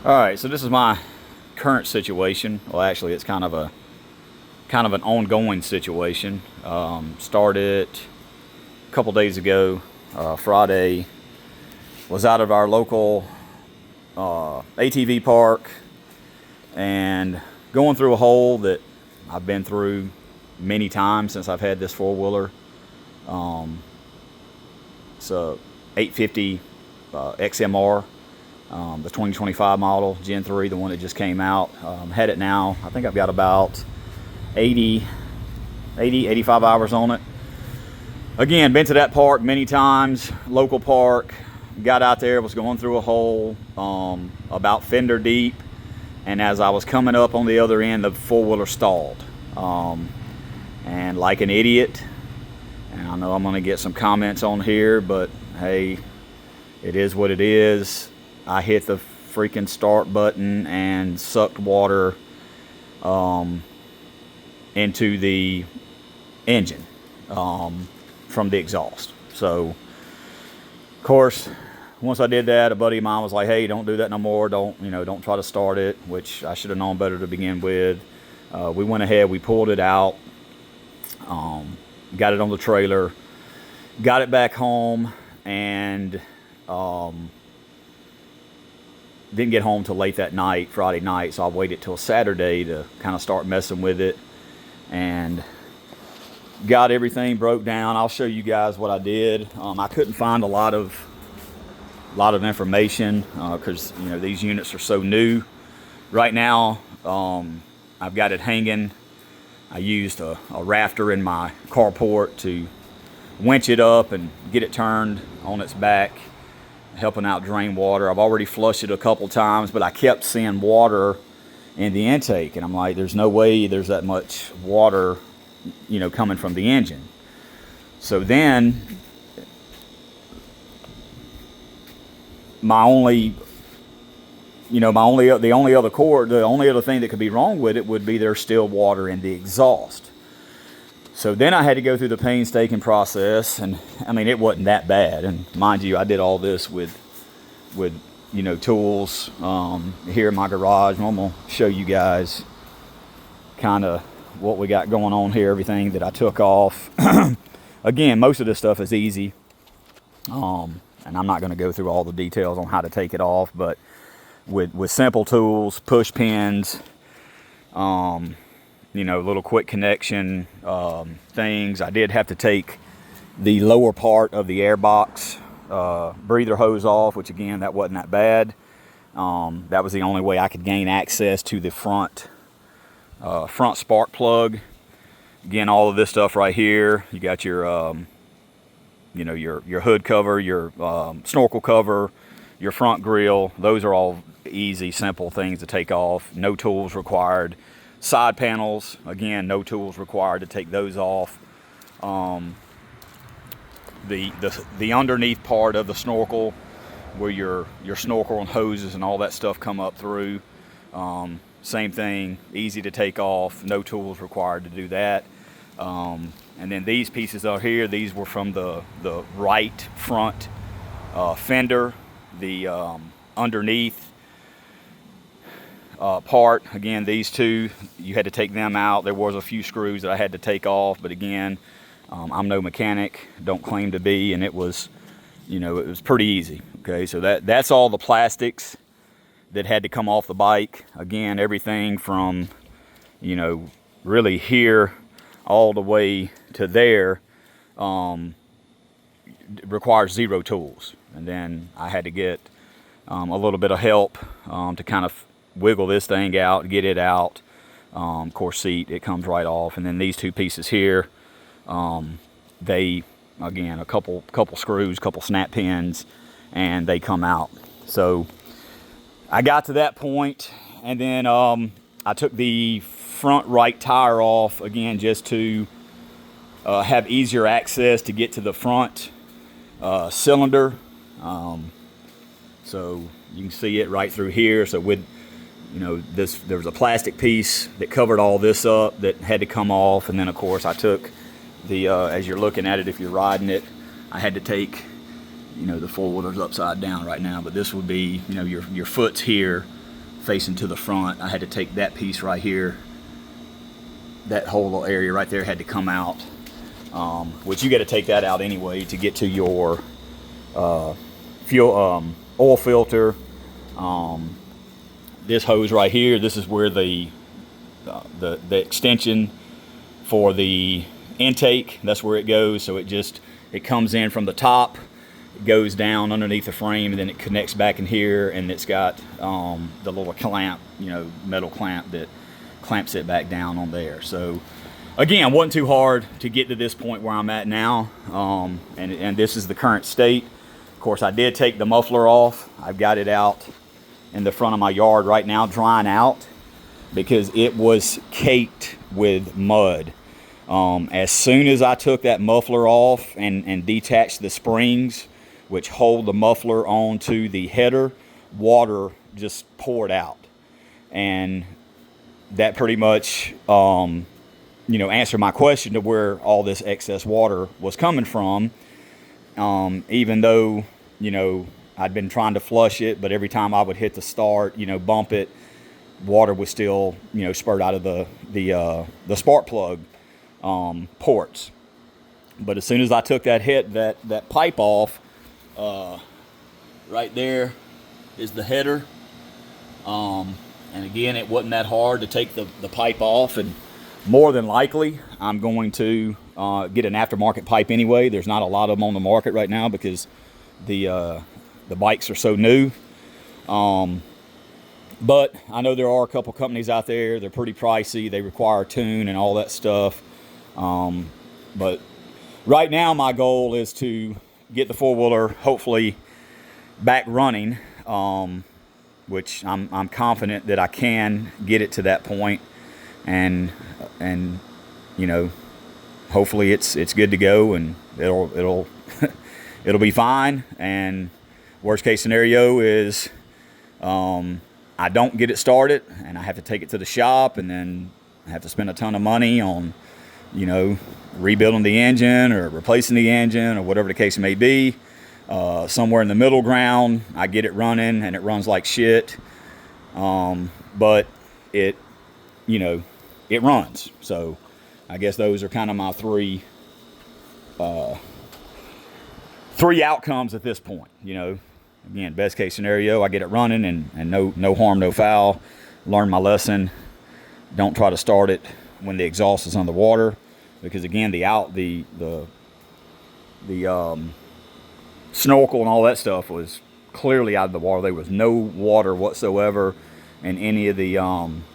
All right, so this is my current situation. Well, actually, it's kind of an ongoing situation. Started a couple days ago, Friday. Was out of our local ATV park and going through a hole that I've been through many times since I've had this four-wheeler. It's a 850 Xmr. The 2025 model, Gen 3, the one that just came out. Had it now. I think I've got about 85 hours on it. Again, been to that park many times, local park. Got out there, was going through a hole about fender deep, and as I was coming up on the other end, the four-wheeler stalled. And like an idiot, and I know I'm going to get some comments on here, but hey, it is what it is. I hit the freaking start button and sucked water into the engine from the exhaust. So, of course, once I did that, a buddy of mine was like, "Hey, don't do that no more. Don't try to start it," which I should have known better to begin with. We went ahead, we pulled it out, got it on the trailer, got it back home, and didn't get home till late that night, Friday night, so I waited till Saturday to kind of start messing with it, and got everything broke down. I'll show you guys what I did. I couldn't find a lot of information because these units are so new. Right now, I've got it hanging. I used a rafter in my carport to winch it up and get it turned on its back, helping out drain water. I've already flushed it a couple times, but I kept seeing water in the intake, and I'm like, there's no way there's that much water, coming from the engine. So then the only other thing that could be wrong with it would be there's still water in the exhaust. So then I had to go through the painstaking process, and I mean, it wasn't that bad. And mind you, I did all this with tools here in my garage. And I'm gonna show you guys kind of what we got going on here, everything that I took off. Again, most of this stuff is easy, and I'm not going to go through all the details on how to take it off, but with simple tools, push pins, little quick connection things. I did have to take the lower part of the airbox breather hose off, which again, that wasn't that bad. That was the only way I could gain access to the front spark plug. Again, all of this stuff right here, you got your your hood cover, your snorkel cover, your front grille. Those are all easy, simple things to take off. No tools required. Side panels, again, no tools required to take those off. The underneath part of the snorkel, where your snorkel and hoses and all that stuff come up through, same thing, easy to take off, no tools required to do that. And then these pieces out here, these were from the right front fender, the underneath part. Again, these two, you had to take them out. There was a few screws that I had to take off, but again, I'm no mechanic, don't claim to be, and it was pretty easy. Okay, so that's all the plastics that had to come off the bike. Again, everything from really here all the way to there requires zero tools. And then I had to get a little bit of help to kind of wiggle this thing out, get it out. Of course, seat, it comes right off. And then these two pieces here, they, again, a couple screws, couple snap pins, and they come out. So I got to that point, and then I took the front right tire off, again, just to have easier access to get to the front cylinder. So you can see it right through here. So with there was a plastic piece that covered all this up that had to come off, and then of course I took the as you're looking at it, if you're riding it, I had to take the four-wheeler's upside down right now, but this would be your foot's here, facing to the front. I had to take that piece right here. That whole little area right there had to come out, which you got to take that out anyway to get to your oil filter. This hose right here, this is where the extension for the intake, that's where it goes. So it comes in from the top, it goes down underneath the frame, and then it connects back in here, and it's got the little clamp, metal clamp that clamps it back down on there. So again, wasn't too hard to get to this point where I'm at now, and this is the current state. Of course, I did take the muffler off. I've got it out in the front of my yard right now, drying out, because it was caked with mud. As soon as I took that muffler off and detached the springs, which hold the muffler onto the header, water just poured out. And that pretty much, answered my question to where all this excess water was coming from. Even though, I'd been trying to flush it, but every time I would hit the start, bump it, water was still, spurt out of the spark plug ports. But as soon as I took that pipe off, right there is the header. And again, it wasn't that hard to take the pipe off, and more than likely I'm going to get an aftermarket pipe anyway. There's not a lot of them on the market right now because the bikes are so new. But I know there are a couple companies out there. They're pretty pricey. They require a tune and all that stuff. But right now my goal is to get the four-wheeler hopefully back running, which I'm confident that I can get it to that point, and hopefully it's good to go, and it'll it'll be fine. And worst case scenario is I don't get it started and I have to take it to the shop, and then I have to spend a ton of money on rebuilding the engine or replacing the engine or whatever the case may be. Somewhere in the middle ground, I get it running and it runs like shit. But it runs. So I guess those are kind of my three outcomes at this point. Again, best case scenario, I get it running and no harm, no foul. Learn my lesson. Don't try to start it when the exhaust is underwater, because again, the snorkel and all that stuff was clearly out of the water. There was no water whatsoever in any of the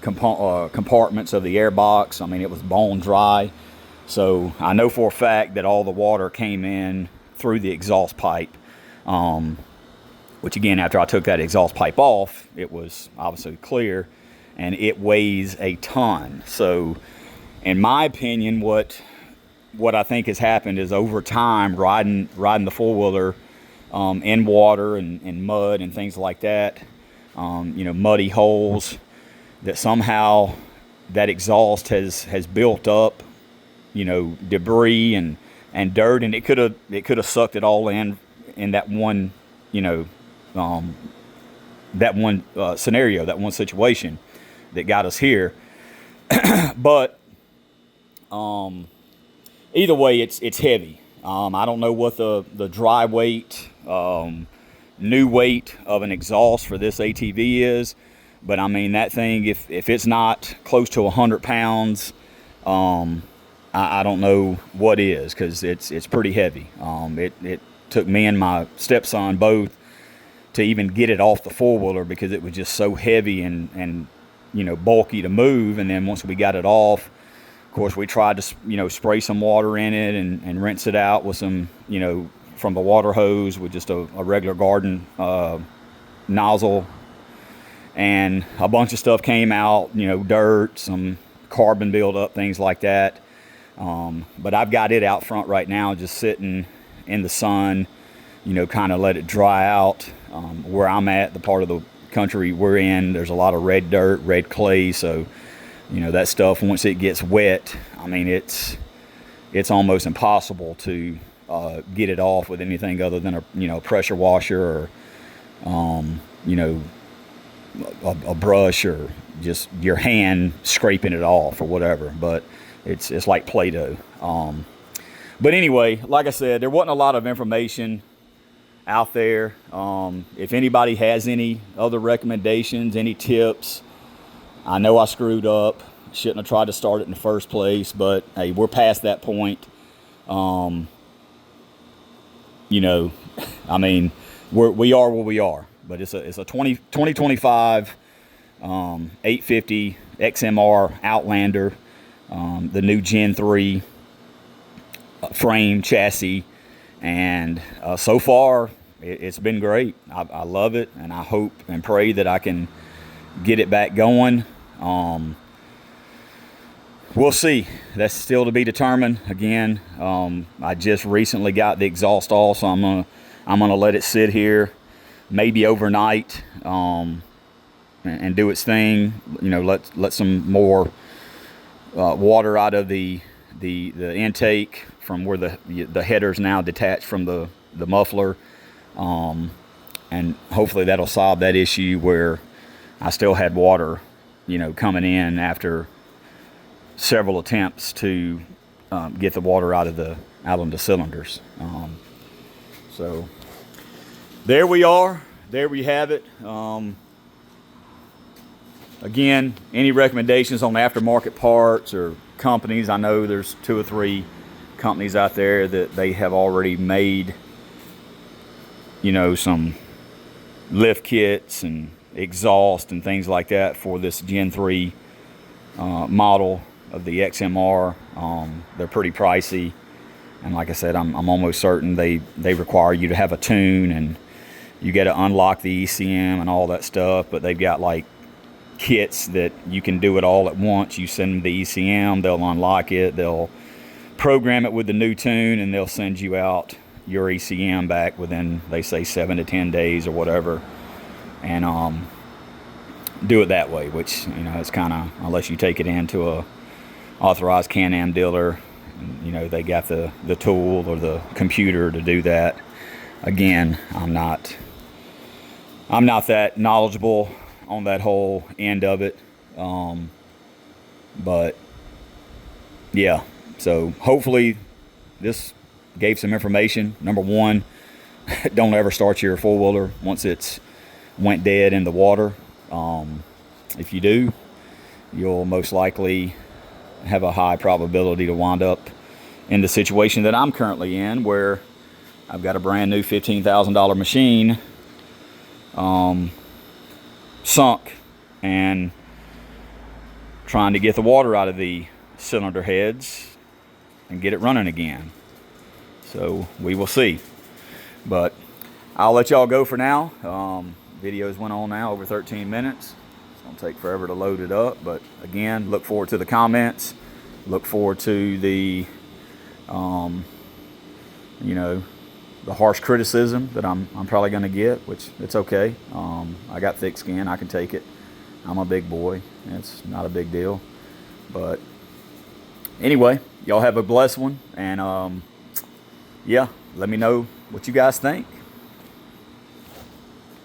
compartments of the air box. I mean, it was bone dry. So I know for a fact that all the water came in through the exhaust pipe, which again, after I took that exhaust pipe off, it was obviously clear, and it weighs a ton. So in my opinion, what I think has happened is over time, riding the four-wheeler in water and mud and things like that, muddy holes, that somehow that exhaust has built up, debris and dirt, and it could have sucked it all in that one, scenario, that one situation that got us here. But either way, it's heavy. I don't know what the dry weight, new weight of an exhaust for this ATV is, but I mean, that thing, if it's not close to 100 pounds, I don't know what is, because it's pretty heavy. It took me and my stepson both to even get it off the four-wheeler, because it was just so heavy and bulky to move. And then once we got it off, of course, we tried to spray some water in it and rinse it out with some from the water hose with just a regular garden nozzle, and a bunch of stuff came out, dirt, some carbon buildup, things like that. But I've got it out front right now, just sitting in the sun, kind of let it dry out. Where I'm at, the part of the country we're in, there's a lot of red dirt, red clay, so that stuff, once it gets wet, I mean, it's almost impossible to get it off with anything other than a pressure washer, or a brush or just your hand scraping it off or whatever. But it's like Play-Doh. But anyway, like I said, there wasn't a lot of information out there. If anybody has any other recommendations, any tips, I know I screwed up. Shouldn't have tried to start it in the first place, but hey, we're past that point. You know, I mean, we are where we are. But it's a 2025 850 XMR Outlander, the new Gen 3 frame chassis, and so far it's been great. I love it, and I hope and pray that I can get it back going. We'll see. That's still to be determined. Again, I just recently got the exhaust off, so I'm gonna let it sit here, maybe overnight, and do its thing. You know, let some more water out of the intake from where the header's now detached from the muffler, and hopefully that'll solve that issue where I still had water, you know, coming in after several attempts to get the water out of the cylinders. So there we are. There we have it. Again, any recommendations on aftermarket parts or companies? I know there's 2 or 3 companies out there that they have already made, you know, some lift kits and exhaust and things like that for this Gen 3 model of the XMR. They're pretty pricey, and like I said, I'm almost certain they require you to have a tune, and you got to unlock the ECM and all that stuff. But they've got like kits that you can do it all at once. You send them the ECM, they'll unlock it, they'll program it with the new tune, and they'll send you out your ECM back within, they say, 7 to 10 days or whatever, and do it that way. Which, you know, it's kind of, unless you take it into a authorized Can Am dealer, you know, they got the tool or the computer to do that. Again, I'm not that knowledgeable on that whole end of it, but yeah, so hopefully this gave some information. Number one, don't ever start your four-wheeler once it's went dead in the water. If you do, you'll most likely have a high probability to wind up in the situation that I'm currently in, where I've got a brand new $15,000 machine sunk, and trying to get the water out of the cylinder heads and get it running again. So we will see, but I'll let y'all go for now. Videos went on now over 13 minutes. It's gonna take forever to load it up, but again, look forward to the comments, look forward to the you know, the harsh criticism that I'm probably going to get, which it's okay. I got thick skin. I can take it. I'm a big boy. It's not a big deal. But anyway, y'all have a blessed one. And yeah, let me know what you guys think.